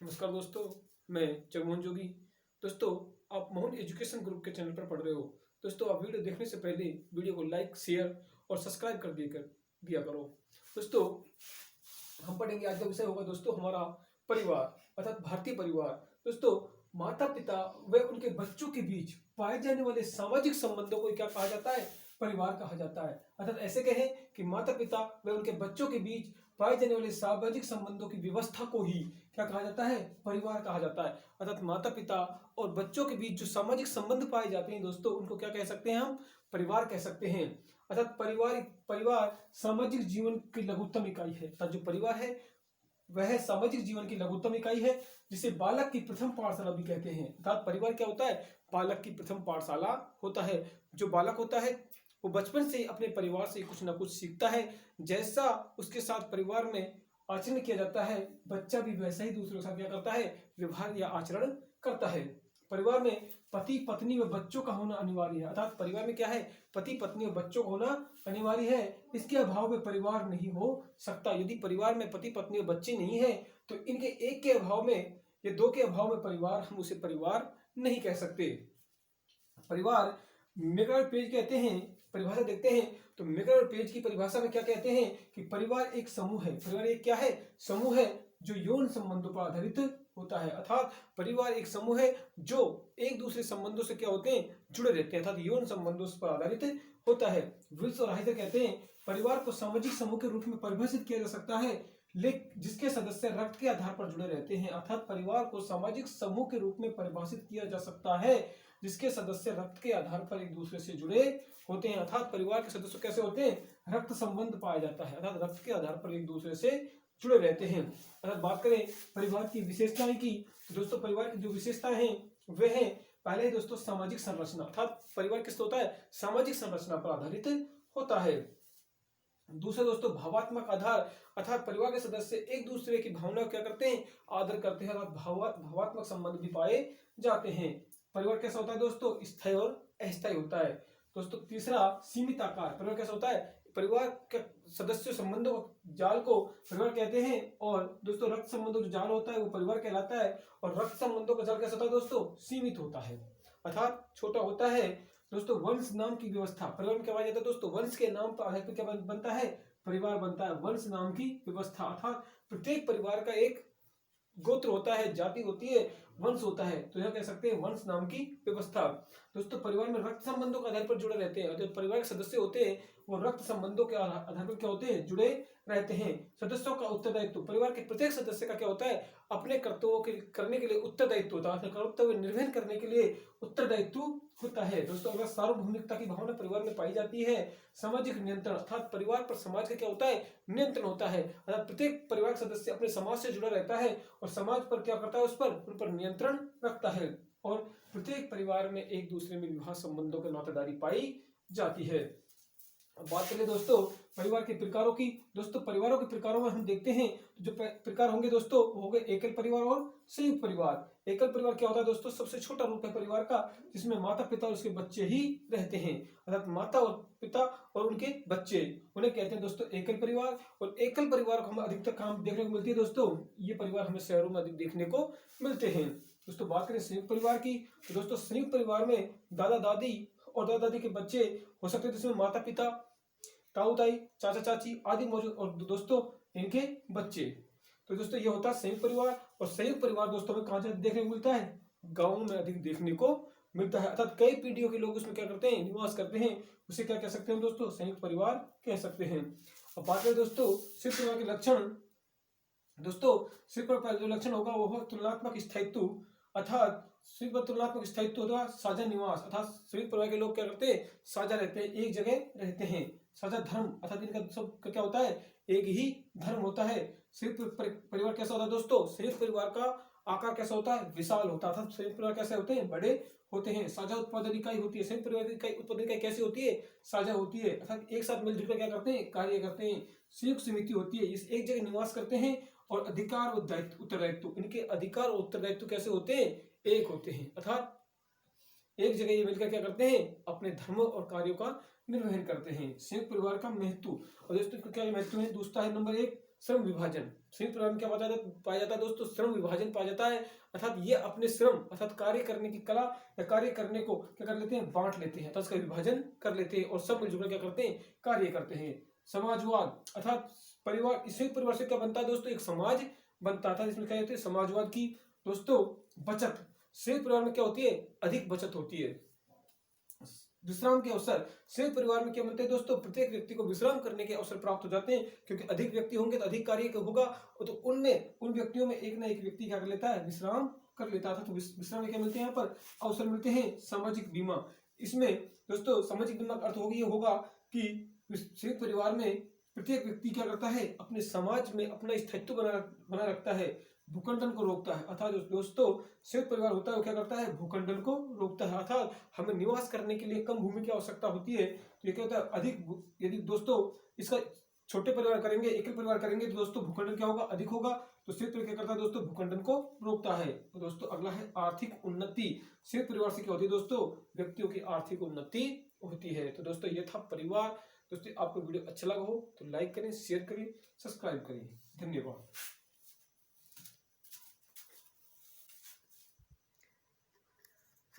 नमस्कार दोस्तों, मैं जगमोहन जोगी। दोस्तों, आप मोहन एजुकेशन ग्रुप के चैनल पर पढ़ रहे हो। दोस्तों, आप वीडियो देखने से पहले वीडियो को लाइक, शेयर और सब्सक्राइब कर दिया करो। दोस्तों, हम पढ़ेंगे आज का विषय होगा दोस्तों हमारा परिवार अर्थात भारतीय परिवार। दोस्तों, माता पिता व उनके बच्चों के बीच पाए जाने वाले सामाजिक संबंधों को क्या कहा जाता है? परिवार कहा जाता है। अर्थात ऐसे कहें कि माता पिता व उनके बच्चों के बीच पाए जाने वाले सामाजिक संबंधों की व्यवस्था को ही क्या कहा जाता है? परिवार कहा जाता है। अर्थात माता पिता और बच्चों के बीच जो सामाजिक संबंध पाए जाते हैं दोस्तों, उनको क्या कह सकते हैं? हम परिवार कह सकते हैं। अर्थात परिवार सामाजिक जीवन की लघुत्तम इकाई है। अर्थात जो परिवार है वह सामाजिक जीवन की लघुत्तम इकाई है, जिसे बालक की प्रथम पाठशाला भी कहते हैं। अर्थात परिवार क्या होता है? बालक की प्रथम पाठशाला होता है। जो बालक होता है वो बचपन से अपने परिवार से कुछ ना कुछ सीखता है। जैसा उसके साथ परिवार में आचरण किया जाता है, बच्चा भी वैसा ही दूसरों के साथ क्या करता है? व्यवहार या आचरण करता है। परिवार में पति पत्नी व बच्चों का होना अनिवार्य है। अर्थात परिवार में क्या है? पति पत्नी और बच्चों का होना अनिवार्य है। इसके अभाव में परिवार नहीं हो सकता। यदि परिवार में पति पत्नी और बच्चे नहीं है तो इनके एक के अभाव में या दो के अभाव में परिवार, हम उसे परिवार नहीं कह सकते। परिवार मेगर पेज कहते हैं, परिभाषा देखते हैं तो मेगर पेज की परिभाषा में क्या कहते हैं कि परिवार एक समूह है। परिवार एक क्या है? समूह है जो यौन संबंधों पर आधारित होता है। अर्थात परिवार एक समूह है जो एक दूसरे संबंधों से क्या होते हैं? जुड़े रहते हैं, अर्थात यौन संबंधों पर आधारित होता है। विल्स और हाइजर कहते हैं परिवार को सामाजिक समूह के रूप में परिभाषित किया जा सकता है लेकिन जिसके सदस्य रक्त के आधार पर जुड़े रहते हैं। अर्थात परिवार को सामाजिक समूह के रूप में परिभाषित किया जा सकता है जिसके सदस्य रक्त के आधार पर एक दूसरे से जुड़े होते हैं। अर्थात परिवार के सदस्य कैसे होते हैं? रक्त संबंध पाया जाता है, अर्थात रक्त के आधार पर एक दूसरे से जुड़े रहते हैं। अर्थात बात करें परिवार की विशेषताएं की तो दोस्तों परिवार की जो विशेषताएं हैं वे हैं, पहले ही दोस्तों सामाजिक संरचना। अर्थात परिवार किस होता है? सामाजिक संरचना पर आधारित होता है। दूसरा दोस्तों भावात्मक आधार, अर्थात परिवार के सदस्य एक दूसरे की भावना क्या करते हैं? आदर करते हैं, अर्थात भावात्मक संबंध भी पाए जाते हैं। परिवार कैसा होता है दोस्तों? स्थायी और अस्थायी होता है। दोस्तों तीसरा सीमित आकार, परिवार कैसा होता है? परिवार के सदस्य संबंधों जाल को परिवार कहते हैं। और दोस्तों रक्त संबंधों जो जाल होता है वो परिवार कहलाता है। और रक्त संबंधों का जाल कैसा होता है दोस्तों? सीमित होता है, अर्थात छोटा होता है। दोस्तों वंश नाम की व्यवस्था, परिवार में क्या पाया जाता है दोस्तों? वंश के नाम पर आधार पर क्या बनता है? परिवार बनता है। वंश नाम की व्यवस्था, अर्थात प्रत्येक परिवार का एक गोत्र होता है, जाति होती है, वंश होता है, तो यह कह सकते हैं वंश नाम की व्यवस्था। दोस्तों परिवार में रक्त संबंधों के आधार पर जुड़े रहते हैं। जो परिवार के सदस्य होते हैं वो रक्त संबंधों के आधार पर क्या होते हैं? जुड़े रहते हैं। सदस्यों का उत्तरदायित्व, परिवार के प्रत्येक सदस्य का क्या होता है? अपने कर्तव्यों के करने के लिए उत्तरदायित्व होता है, कर्तव्य निर्वहन करने के लिए उत्तरदायित्व होता है। दोस्तों अगर सार्वभौमिकता की भावना परिवार में पाई जाती है। सामाजिक नियंत्रण, अर्थात परिवार पर समाज का क्या होता है? नियंत्रण होता है, अर्थात प्रत्येक परिवार सदस्य अपने समाज से जुड़ा रहता है और समाज पर क्या करता है? उन पर नियंत्रण रखता है। और प्रत्येक परिवार में एक दूसरे में विवाह संबंधों की नातेदारी पाई जाती है। अब बात करें दोस्तों परिवार के प्रकारों की। दोस्तों परिवारों के प्रकारों में हम देखते हैं तो जो प्रकार होंगे दोस्तों वो हो गए एकल परिवार और संयुक्त परिवार। एकल परिवार क्या होता है दोस्तों? सबसे छोटा रूप है परिवार का, जिसमें माता पिता और उसके बच्चे ही रहते हैं। अर्थात माता और पिता और उनके बच्चे, उन्हें कहते हैं दोस्तों एकल परिवार। और एकल परिवार को हम अधिकतर काम देखने को मिलती है दोस्तों, ये परिवार हमें शहरों में अधिक देखने को मिलते हैं। दोस्तों बात करें संयुक्त परिवार की तो दोस्तों संयुक्त परिवार में दादा दादी और दादा दादी के बच्चे हो सकते हैं, जिसमें माता पिता, ताऊ ताई, चाचा चाची आदि मौजूद और दोस्तों इनके बच्चे। तो दोस्तों ये होता है संयुक्त परिवार। और संयुक्त परिवार दोस्तों में कहाँ देखने को मिलता है? गाँव में अधिक देखने को मिलता है, अर्थात कई पीढ़ियों के लोग उसमें क्या करते हैं? निवास करते हैं। उसे क्या कह सकते हैं दोस्तों? संयुक्त परिवार कह सकते हैं। अब बात करें दोस्तों संयुक्त परिवार के लक्षण। दोस्तों संयुक्त परिवार का जो लक्षण होगा वो है तुलनात्मक स्थायित्व, अर्थात संयुक्त तुलनात्मक स्थायित्व होगा साझा निवास, अर्थात संयुक्त परिवार के लोग क्या करते हैं? साझा रहते हैं, एक जगह रहते हैं। साझा धर्म, अर्थात इनका सब क्या होता है? एक ही धर्म होता है। संयुक्त परिवार कैसा होता है दोस्तों? संयुक्त परिवार का आकार कैसा होता है? विशाल होता है, अर्थात संयुक्त परिवार कैसे होते हैं? बड़े होते हैं। साझा उत्पादन इकाई होती है। संयुक्त परिवार की इकाई उत्पादन इकाई कैसी होती है? साझा होती है, अर्थात एक साथ मिलजुल कर क्या करते हैं? कार्य करते हैं। संयुक्त समिति होती है, इस एक जगह निवास करते हैं। और अधिकार और दायित्व उत्तरदायित्व, इनके अधिकार और उत्तरदायित्व कैसे होते हैं? एक होते हैं, अर्थात एक जगह ये मिलकर क्या करते हैं? अपने धर्म और कार्यों का निर्वहन करते हैं। संयुक्त परिवार का महत्व, और दोस्तों क्या महत्व है? दूसरा है नंबर 1 श्रम विभाजन। संयुक्त परिवार में क्या पाया जाता है दोस्तों? श्रम विभाजन पाया जाता है, अर्थात ये अपने श्रम अर्थात कार्य करने की कला या कार्य करने को क्या कर लेते हैं? बांट लेते हैं, उसका विभाजन कर लेते हैं और सब मिलजुल क्या करते हैं? कार्य करते हैं। समाजवाद अर्थात परिवार, संयुक्त परिवार से क्या बनता है दोस्तों? एक समाज बनता था, जिसमें क्या होती है? समाजवाद की दोस्तों बचत। संयुक्त परिवार में क्या होती है? अधिक बचत होती है। विश्राम के अवसर, संयुक्त परिवार में क्या मिलते हैं दोस्तों? प्रत्येक व्यक्ति को विश्राम करने के अवसर प्राप्त हो जाते हैं, क्योंकि अधिक व्यक्ति होंगे तो अधिक कार्य होगा, तो उन व्यक्तियों में एक ना एक व्यक्ति क्या कर लेता है? विश्राम कर लेता था। तो विश्राम में क्या मिलते हैं? यहाँ पर अवसर मिलते हैं। सामाजिक बीमा, इसमें दोस्तों सामाजिक बीमा का अर्थ होगा कि संयुक्त परिवार में प्रत्येक व्यक्ति क्या करता है? अपने समाज में अपना स्थायित्व बना रखता है, भूखंडन को रोकता है। अर्थात दोस्तों संयुक्त परिवार होता है वो क्या करता है? भूखंडन को रोकता है। अर्थात हमें निवास करने के लिए कम भूमि की आवश्यकता होती है, तो ये क्या होता है? अधिक, यदि दोस्तों इसका छोटे परिवार करेंगे, एकल परिवार करेंगे, तो दोस्तों भूखंडन क्या होगा? अधिक होगा। तो संयुक्त परिवार क्या करता है दोस्तों? भूखंडन को रोकता है। तो दोस्तों अगला है आर्थिक उन्नति। संयुक्त परिवार से क्या होती है दोस्तों? व्यक्तियों की आर्थिक उन्नति होती है। तो दोस्तों ये था परिवार। दोस्तों आपको वीडियो अच्छा लगा हो तो लाइक करें, शेयर करें, सब्सक्राइब करें। धन्यवाद।